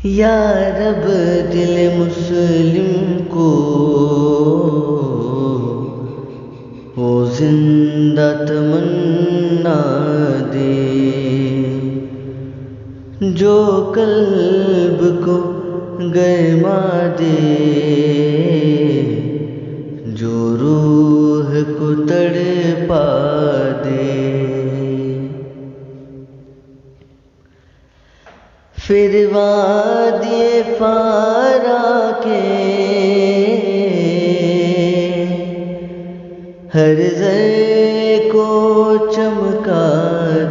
یا رب دل مسلم کو وہ زندہ تمنا دے، جو قلب کو گرما دے، جو روح کو تڑپا دے۔ پھر وادی فارا کے ہر ذرے کو چمکا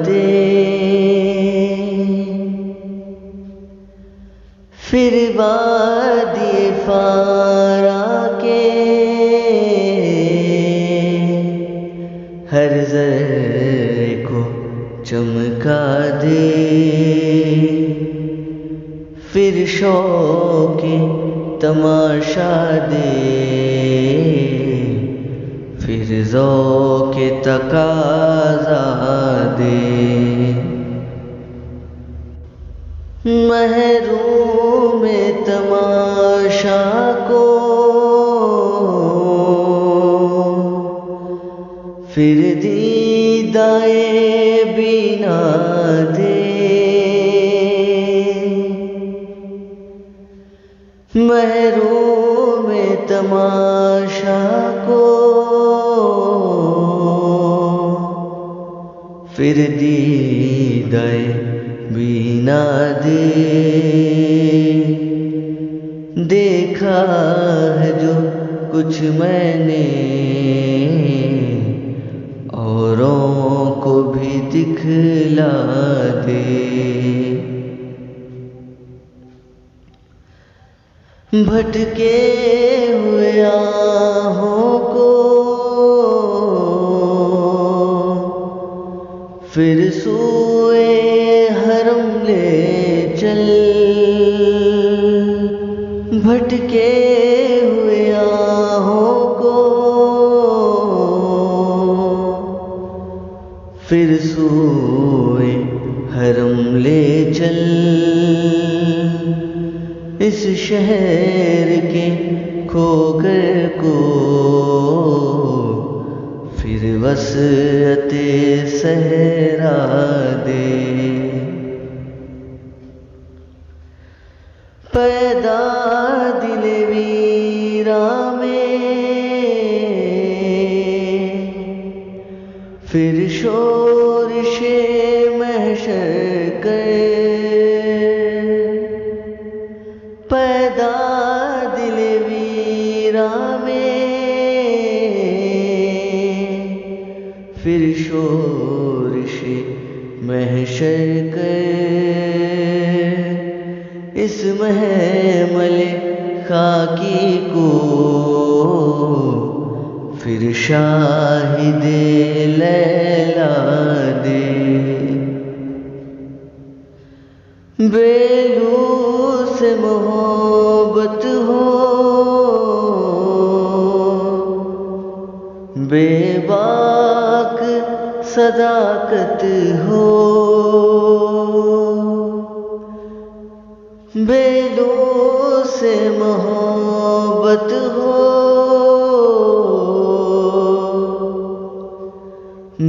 دے، پھر وادی فارا کے ہر ذرے کو چمکا دے، پھر شوق تماشا دے، پھر ذوق تقاضا دے۔ محروم تماشا کو پھر دیدائے بینا دے، محروم تماشا کو پھر دیدائے بینا دے۔ دیکھا ہے جو کچھ میں نے اوروں کو بھی دکھلا دے، بھٹکے ہوئے آہوں کو پھر سوئے حرم لے چل، بھٹکے ہوئے آہوں کو پھر سوئے حرم لے چل، اس شہر کے کھوگر کو پھر وسعت صحرا دے۔ پیدا دل ویراں میں پھر شورش محشر کر، پیدا دل ویراں میں پھر شورش محشر کر، اس محمل خاکی کو پھر شاہد لیلا دے۔ بیلو سے محبت ہو، بے باک صداقت ہو، بیلو سے محبت ہو،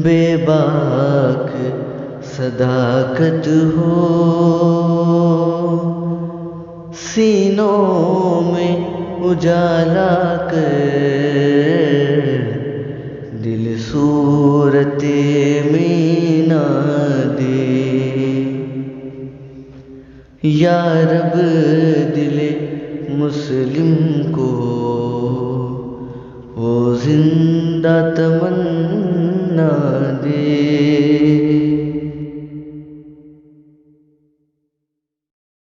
بے باک صداقت ہو، سینوں میں اجالا کر دل صورت مینا دے۔ یا رب دل مسلم کو وہ زندہ تمنا دے۔